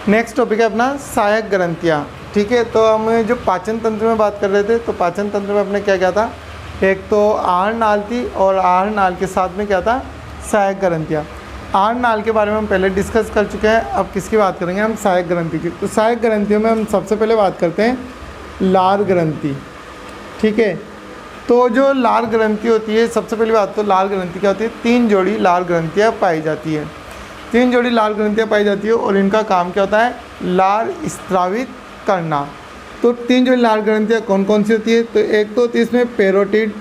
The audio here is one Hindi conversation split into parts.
नेक्स्ट टॉपिक है अपना सहायक ग्रंथियाँ। ठीक है, तो हम जो पाचन तंत्र में बात कर रहे थे, तो पाचन तंत्र में अपने क्या क्या था, एक तो आहार नाल थी और आहार नाल के साथ में क्या था, सहायक ग्रंथियाँ। आहार नाल के बारे में हम पहले डिस्कस कर चुके हैं, अब किसकी बात करेंगे हम, सहायक ग्रंथि की। तो सहायक ग्रंथियों में हम सबसे पहले बात करते हैं लार ग्रंथि। ठीक है, तो जो लार ग्रंथि होती है, सबसे पहली बात तो लार ग्रंथि क्या होती है, 3 जोड़ी लार ग्रंथियाँ पाई जाती है। 3 जोड़ी लार ग्रंथियाँ पाई जाती है और इनका काम क्या होता है, लार स्त्रावित करना। तो 3 जोड़ी लार ग्रंथियाँ कौन कौन सी होती है, तो एक तो होती है इसमें पेरोटिड,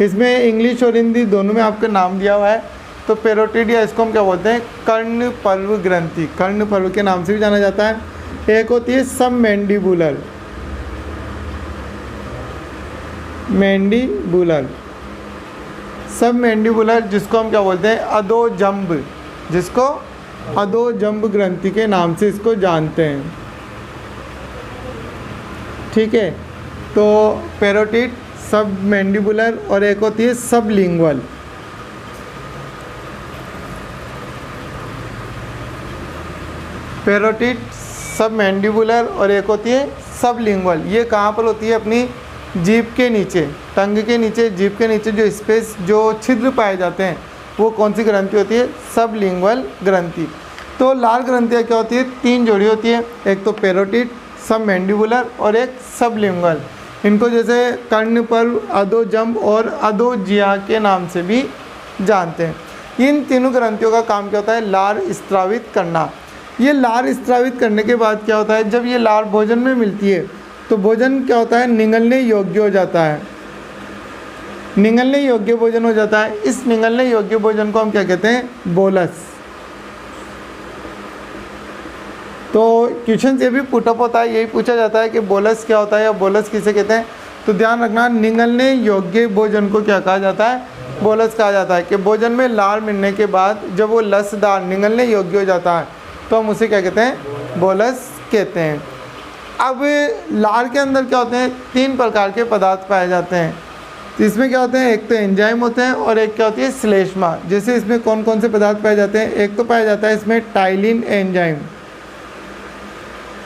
इसमें इंग्लिश और हिंदी दोनों में आपका नाम दिया हुआ है। तो पेरोटिड या इसको हम क्या बोलते हैं, कर्णपर्व ग्रंथि, कर्णपर्व के नाम से भी जाना जाता है। एक होती है सबमैंडिबुलर, मैंडिबुलर, सबमैंडिबुलर जिसको हम क्या बोलते हैं, अधोजंब, जिसको अधोजंब ग्रंथि के नाम से इसको जानते हैं। ठीक है, तो पेरोटिड, सबमैंडिबुलर और एक होती है सबलिंगुअल। पेरोटिड, सबमैंडिबुलर और एक होती है सबलिंगुअल। ये कहाँ पर होती है, अपनी जीभ के नीचे, टंग के नीचे, जीभ के नीचे जो स्पेस, जो छिद्र पाए जाते हैं, वो कौन सी ग्रंथि होती है, सबलिंगुअल ग्रंथि। तो लार ग्रंथियाँ क्या होती है, 3 जोड़ी होती है, एक तो पेरोटिड, सबमैंडिबुलर और एक सबलिंगुअल। इनको जैसे कर्णपर्व, अधोजंब और अधोजिया के नाम से भी जानते हैं। इन तीनों ग्रंथियों का काम क्या होता है, लार स्त्रावित करना। ये लार स्त्रावित करने के बाद क्या होता है, जब ये लार भोजन में मिलती है तो भोजन क्या होता है, निगलने योग्य हो जाता है, निगलने योग्य भोजन हो जाता है। इस निगलने योग्य भोजन को हम क्या कहते हैं, बोलस। तो क्वेश्चन ये भी पुटअप होता है, यही पूछा जाता है कि बोलस क्या होता है या बोलस किसे कहते हैं। तो ध्यान रखना, निगलने योग्य भोजन को क्या कहा जाता है, बोलस कहा जाता है। कि भोजन में लार मिलने के बाद जब वो लसदार निगलने योग्य हो जाता है तो हम उसे क्या कहते हैं, बोलस कहते हैं। अब लार के अंदर क्या होते हैं, 3 प्रकार के पदार्थ पाए जाते हैं। तो इसमें क्या होते हैं, एक तो एंजाइम होते हैं और एक क्या होती है, श्लेष्मा। जैसे इसमें कौन कौन से पदार्थ पाए जाते हैं, एक तो पाया जाता है इसमें टाइलिन एंजाइम,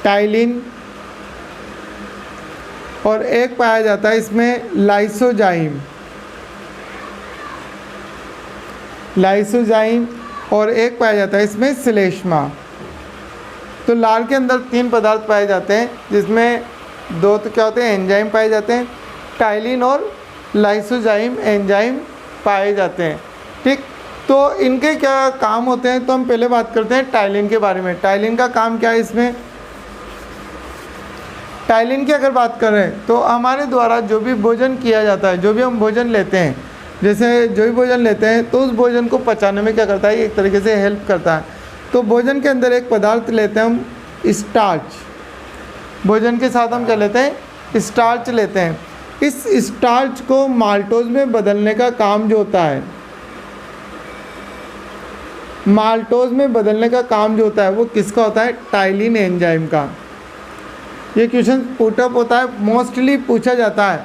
टाइलिन, और एक पाया जाता है इसमें लाइसोजाइम, लाइसोजाइम, और एक पाया जाता है इसमें श्लेष्मा। तो लार के अंदर 3 पदार्थ पाए जाते हैं, जिसमें 2 तो क्या होते हैं, एंजाइम पाए जाते हैं, टाइलिन और लाइसोजाइम एंजाइम पाए जाते हैं। ठीक, तो इनके क्या काम होते हैं, तो हम पहले बात करते हैं टाइलिन के बारे में। टाइलिन का काम क्या है इसमें, टाइलिन की अगर बात करें तो हमारे द्वारा जो भी भोजन किया जाता है, जो भी हम भोजन लेते हैं, जैसे जो भी भोजन लेते हैं तो उस भोजन को पचाने में क्या करता है, एक तरीके से हेल्प करता है। तो भोजन के अंदर एक पदार्थ लेते हैं हम, स्टार्च। भोजन के साथ हम क्या लेते हैं, स्टार्च लेते हैं। इस स्टार्च को माल्टोज में बदलने का काम जो होता है, माल्टोज में बदलने का काम जो होता है वो किसका होता है, टाइलिन एंजाइम का। ये क्वेश्चन पुटअप होता है, मोस्टली पूछा जाता है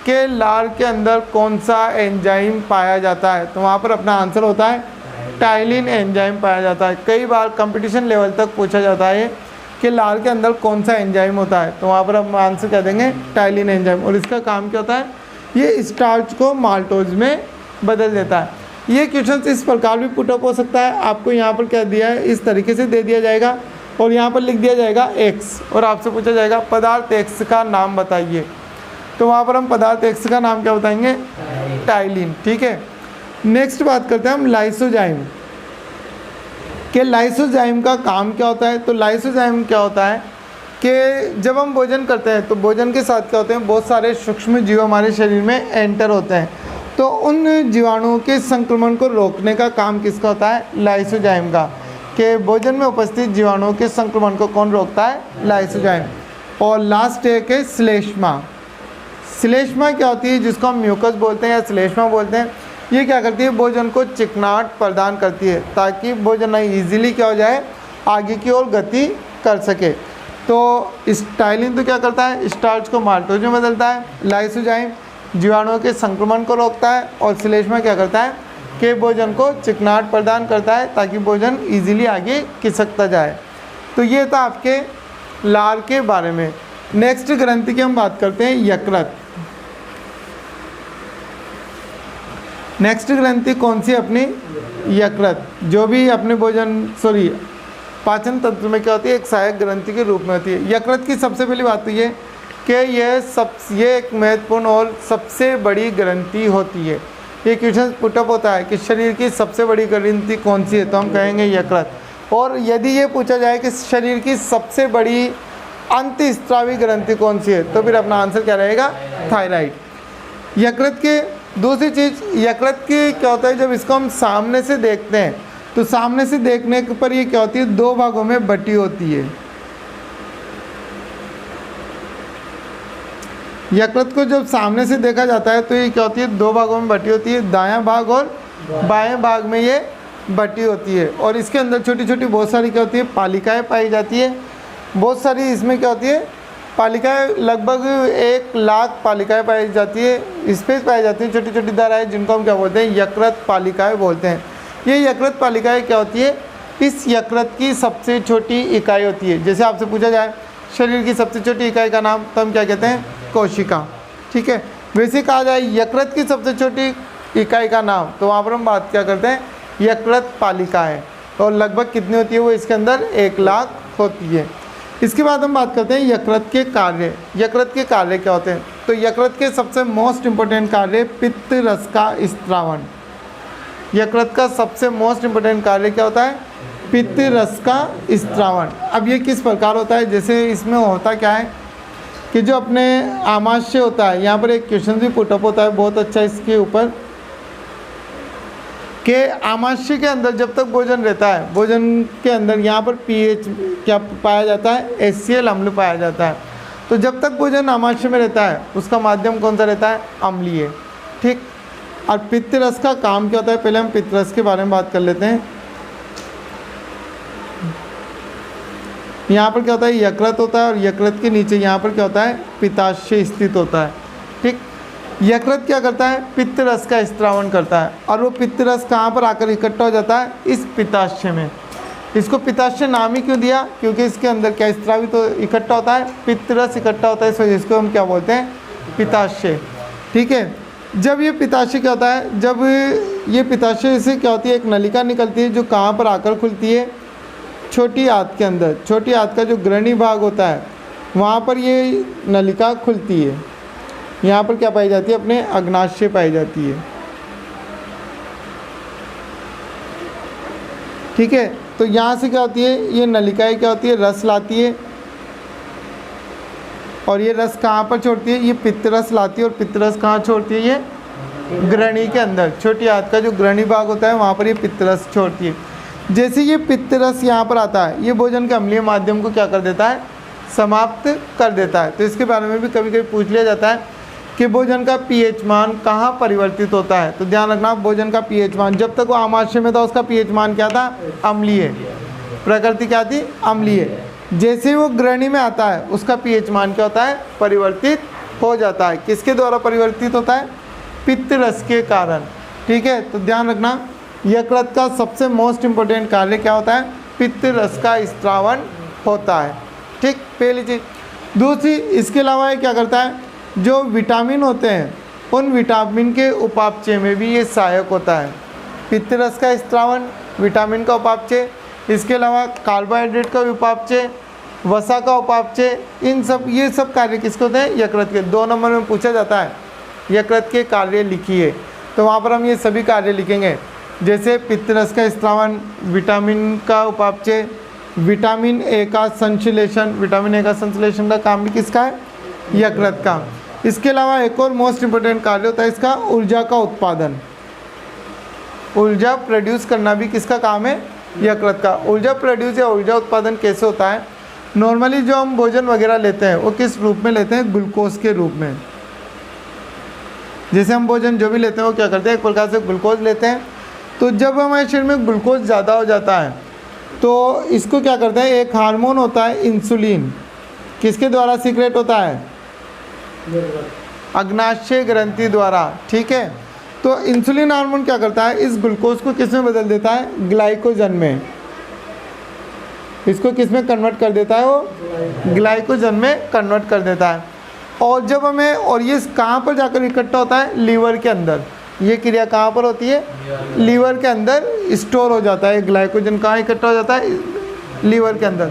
कि लार के अंदर कौन सा एंजाइम पाया जाता है, तो वहाँ पर अपना आंसर होता है टाइलिन एंजाइम पाया जाता है। कई बार कंपटीशन लेवल तक पूछा जाता है कि लार के अंदर कौन सा एंजाइम होता है, तो वहाँ पर हम आंसर क्या देंगे, टाइलिन एंजाइम। और इसका काम क्या होता है, ये स्टार्च को माल्टोज में बदल देता है। ये क्वेश्चन इस प्रकार भी पुटअप हो सकता है, आपको यहाँ पर क्या दिया है, इस तरीके से दे दिया जाएगा और यहाँ पर लिख दिया जाएगा एक्स, और आपसे पूछा जाएगा पदार्थ एक्स का नाम बताइए। तो वहाँ पर हम पदार्थ एक्स का नाम क्या बताएंगे, टाइलिन। ठीक है, नेक्स्ट बात करते हैं हम लाइसोजाइम, कि लाइसोजाइम का काम क्या होता है। तो लाइसोजाइम क्या होता है कि जब हम भोजन करते हैं तो भोजन के साथ क्या होते हैं, बहुत सारे सूक्ष्म जीव हमारे शरीर में एंटर होते हैं। तो उन जीवाणुओं के संक्रमण को रोकने का काम किसका होता है, लाइसोजाइम का। कि भोजन में उपस्थित जीवाणुओं के संक्रमण को कौन रोकता है, लाइसोजाइम। और लास्ट एक है श्लेष्मा। श्लेष्मा क्या होती है, जिसको हम म्यूकस बोलते हैं या श्लेष्मा बोलते हैं। ये क्या करती है, भोजन को चिकनाहट प्रदान करती है ताकि भोजन इजीली क्या हो जाए, आगे की ओर गति कर सके। तो टाइलिन तो क्या करता है, स्टार्च को माल्टोज में बदलता है, लाइसोजाइम जीवाणुओं के संक्रमण को रोकता है, और श्लेष्मा क्या करता है कि भोजन को चिकनाहट प्रदान करता है ताकि भोजन इजीली आगे खिसकता जाए। तो ये था आपके लार के बारे में। नेक्स्ट ग्रंथि की हम बात करते हैं यकृत। नेक्स्ट ग्रंथि कौन सी अपनी? यकृत, जो भी अपने पाचन तंत्र में क्या होती है, एक सहायक ग्रंथि के रूप में होती है। यकृत की सबसे पहली बात तो ये कि ये एक महत्वपूर्ण और सबसे बड़ी ग्रंथि होती है। ये क्वेश्चन पुटअप होता है कि शरीर की सबसे बड़ी ग्रंथि कौन सी है, तो हम कहेंगे यकृत। और यदि ये पूछा जाए कि शरीर की सबसे बड़ी अंतःस्रावी ग्रंथि कौन सी है, तो फिर अपना आंसर क्या रहेगा? थायराइड। यकृत के दूसरी चीज़, यकृत की क्या होता है, जब इसको हम सामने से देखते हैं तो सामने से देखने पर ये क्या होती है, दो भागों में बटी होती है। यकृत को जब सामने से देखा जाता है तो ये क्या होती है, दो भागों में बटी होती है, दायां भाग और बाएं भाग में ये बटी होती है। और इसके अंदर छोटी छोटी बहुत सारी क्या होती है, पालिकाएं पाई जाती है। बहुत सारी इसमें क्या होती है, पालिकाएं, लगभग 1 लाख पालिकाएं पाई जाती है, स्पेस पाई जाती है, छोटी छोटी धाराएं, जिनको हम क्या बोलते हैं, यकृत पालिकाएं बोलते हैं। ये यकृत पालिकाएं क्या होती है, इस यकृत की सबसे छोटी इकाई होती है। जैसे आपसे पूछा जाए शरीर की सबसे छोटी इकाई का नाम, तो हम क्या कहते हैं, कोशिका। ठीक है, वैसे कहा जाए यकृत की सबसे छोटी इकाई का नाम, तो वहाँ पर हम बात क्या करते हैं, यकृत पालिकाएं। और लगभग कितनी होती है वो, इसके अंदर 1 लाख होती है। इसके बाद हम बात करते हैं यकृत के कार्य। यकृत के कार्य क्या होते हैं, तो यकृत के सबसे मोस्ट इम्पोर्टेंट कार्य पित्त रस का स्त्रावण। यकृत का सबसे मोस्ट इम्पोर्टेंट कार्य क्या होता है, पित्त रस का स्त्रावण। अब ये किस प्रकार होता है, जैसे इसमें होता क्या है कि जो अपने आमाशय होता है, यहाँ पर एक क्वेश्चन भी पुटअप होता है बहुत अच्छा इसके ऊपर, कि आमाशय के अंदर जब तक भोजन रहता है, भोजन के अंदर यहाँ पर पीएच क्या पाया जाता है, HCl अम्ल पाया जाता है। तो जब तक भोजन आमाशय में रहता है उसका माध्यम कौन सा रहता है, अम्लीय। ठीक, और पित्त रस का काम क्या होता है, पहले हम पित्त रस के बारे में बात कर लेते हैं। यहाँ पर क्या होता है, यकृत होता है, और यकृत के नीचे यहाँ पर क्या होता है, पित्ताशय स्थित होता है। ठीक, यकृत क्या करता है, पित्त रस का स्त्रावण करता है, और वो पित्त रस कहाँ पर आकर इकट्ठा हो जाता है, इस पित्ताशय में। इसको पित्ताशय नाम ही क्यों दिया, क्योंकि इसके अंदर क्या स्त्रावित तो इकट्ठा होता है, पित्त रस इकट्ठा होता है, इस वजह इसको हम क्या बोलते हैं, पित्ताशय। ठीक है, जब ये पित्ताशय क्या होता है, जब ये पित्ताशय से क्या होती है, एक नलिका निकलती है जो कहाँ पर आकर खुलती है, छोटी आंत के अंदर। छोटी आंत का जो ग्रहणी भाग होता है वहाँ पर ये नलिका खुलती है। यहाँ पर क्या पाई जाती है, अपने अग्नाशय पाई जाती है। ठीक है, तो यहाँ से क्या होती है, ये नलिकाएं क्या होती है, रस लाती है, और ये रस कहाँ पर छोड़ती है, ये पित्त रस लाती है, और पित्त रस कहाँ छोड़ती है, ये ग्रहणी के अंदर। छोटी आंत का जो ग्रहणी भाग होता है वहाँ पर ये पित्त रस छोड़ती है। जैसे ये पित्त रस यहाँ पर आता है, ये भोजन के अम्लीय माध्यम को क्या कर देता है, समाप्त कर देता है। तो इसके बारे में भी कभी कभी पूछ लिया जाता है कि भोजन का पीएच मान कहाँ परिवर्तित होता है। तो ध्यान रखना, भोजन का पीएच मान, जब तक वो आमाशय में था उसका पीएच मान क्या था, अम्लीय। प्रकृति क्या थी, अम्लीय। जैसे वो ग्रहणी में आता है उसका पीएच मान क्या होता है, परिवर्तित हो जाता है। किसके द्वारा परिवर्तित होता है, पित्त रस के कारण। ठीक है, तो ध्यान रखना, यकृत का सबसे मोस्ट इम्पोर्टेंट कार्य क्या होता है, पित्त रस का स्त्रावण होता है। ठीक, पहली चीज़। दूसरी, इसके अलावा ये क्या करता है, जो विटामिन होते हैं उन विटामिन के उपापचय में भी ये सहायक होता है। पित्त रस का स्त्रावण, विटामिन का उपापचय, इसके अलावा कार्बोहाइड्रेट का उपापचय, वसा का उपापचय, इन सब ये सब कार्य किसके होते हैं, यकृत के। 2 नंबर में पूछा जाता है यकृत के कार्य लिखिए, तो वहाँ पर हम ये सभी कार्य लिखेंगे। जैसे पित्त रस का स्त्रावण, विटामिन का उपापचय, विटामिन ए का संश्लेषण। विटामिन ए का संश्लेषण का काम भी किसका है, यकृत का। इसके अलावा एक और मोस्ट इम्पोर्टेंट कार्य होता है इसका, ऊर्जा का उत्पादन। ऊर्जा प्रोड्यूस करना भी किसका काम है, यकृत का। ऊर्जा प्रोड्यूस या ऊर्जा उत्पादन कैसे होता है, नॉर्मली जो हम भोजन वगैरह लेते हैं वो किस रूप में लेते हैं, ग्लूकोज के रूप में। जैसे हम भोजन जो भी लेते हैं वो क्या करते हैं, एक प्रकार से ग्लूकोज लेते हैं। तो जब हमारे शरीर में ग्लूकोज ज़्यादा हो जाता है तो इसको क्या करते हैं, एक हार्मोन होता है इंसुलिन, किसके द्वारा सीक्रेट होता है, अग्नाशय ग्रंथि द्वारा। ठीक है, तो इंसुलिन हार्मोन क्या करता है, इस ग्लूकोज को किस में बदल देता है, ग्लाइकोजन में। इसको किस में कन्वर्ट कर देता है, वो ग्लाइकोजन में कन्वर्ट कर देता है। और जब हमें, और ये कहाँ पर जाकर इकट्ठा होता है, लीवर के अंदर। ये क्रिया कहाँ पर होती है, लीवर के अंदर स्टोर हो जाता है। ग्लाइकोजन कहाँ इकट्ठा हो जाता है, लीवर के अंदर।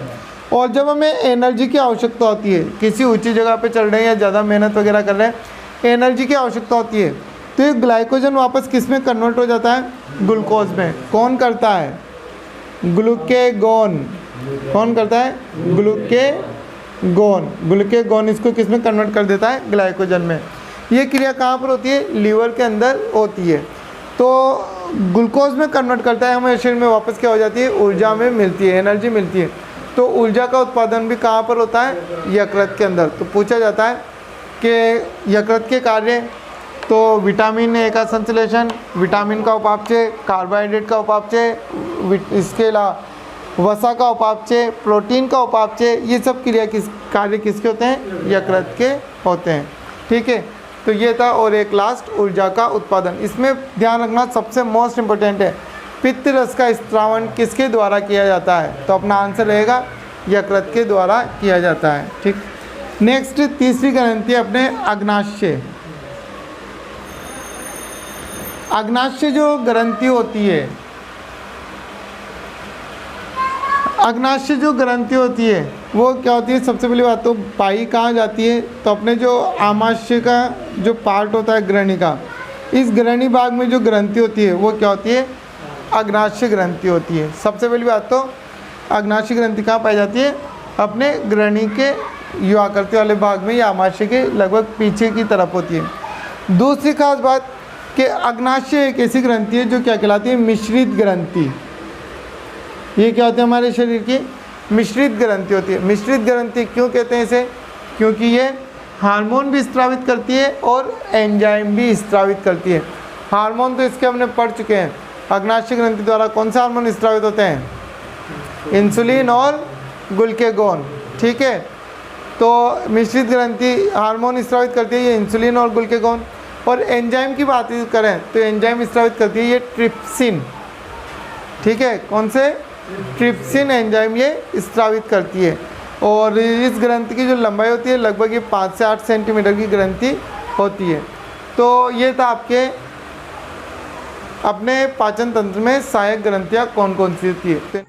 और जब हमें एनर्जी की आवश्यकता होती है, किसी ऊंची जगह पे चल रहे हैं या ज़्यादा मेहनत वगैरह कर रहे हैं, एनर्जी की आवश्यकता होती है, तो ये ग्लाइकोजन वापस किस में कन्वर्ट हो जाता है, ग्लूकोज में। कौन करता है, ग्लूकेगॉन। कौन करता है, ग्लूकेगॉन। ग्लूकेगॉन इसको किस में कन्वर्ट कर देता है, ग्लाइकोजन में। ये क्रिया कहाँ पर होती है, लीवर के अंदर होती है। तो ग्लूकोज में कन्वर्ट करता है, हमें शरीर में वापस क्या हो जाती है, ऊर्जा में मिलती है, एनर्जी मिलती है। तो ऊर्जा का उत्पादन भी कहाँ पर होता है, यकृत के अंदर। तो पूछा जाता है कि यकृत के कार्य, तो विटामिन ए का संश्लेषण, विटामिन का उपापचय, कार्बोहाइड्रेट का उपापचय, इसके अलावा वसा का उपापचय, प्रोटीन का उपापचय, ये सब क्रिया कार्य किसके होते हैं, यकृत के होते हैं। ठीक है, तो ये था। और एक लास्ट, ऊर्जा का उत्पादन। इसमें ध्यान रखना सबसे मोस्ट इम्पोर्टेंट है, पित्त रस का स्त्रावण किसके द्वारा किया जाता है, तो अपना आंसर रहेगा यकृत के द्वारा किया जाता है। ठीक, नेक्स्ट तीसरी ग्रंथि अपने अग्नाशय। अग्नाशय जो ग्रंथि होती है, अग्नाशय जो ग्रंथि होती है वो क्या होती है, सबसे पहली बात तो पाई कहाँ जाती है, तो अपने जो आमाशय का जो पार्ट होता है ग्रहणी का, इस ग्रहणी भाग में जो ग्रंथि होती है वो क्या होती है, अग्नाशय ग्रंथि होती है। सबसे पहली बात तो अग्नाशय ग्रंथि कहाँ पाई जाती है, अपने ग्रहणी के युवाकृति वाले भाग में या आमाशय के लगभग पीछे की तरफ होती है। दूसरी खास बात कि अग्नाशय एक ऐसी ग्रंथि है जो क्या कहलाती है, मिश्रित ग्रंथि। ये क्या होती है, हमारे शरीर की मिश्रित ग्रंथि होती है। मिश्रित ग्रंथि क्यों कहते हैं इसे, क्योंकि ये हार्मोन भी स्त्रावित करती है और एंजाइम भी स्त्रावित करती है। हार्मोन तो इसके हमने पढ़ चुके हैं, अग्नाशय ग्रंथि द्वारा कौन सा हार्मोन स्त्रावित होते हैं, इंसुलिन और ग्लूकेगॉन। ठीक है, तो मिश्रित ग्रंथि हार्मोन स्त्रावित करती है, ये इंसुलिन और ग्लूकेगॉन। और एंजाइम की बात करें तो एंजाइम स्त्रावित करती है ये ट्रिप्सिन। ठीक है, कौन से, ट्रिप्सिन एंजाइम ये स्त्रावित करती है। और इस ग्रंथि की जो लंबाई होती है लगभग ये 5 से 8 सेंटीमीटर की ग्रंथि होती है। तो ये था आपके अपने पाचन तंत्र में सहायक ग्रंथियाँ कौन कौन सी होती है।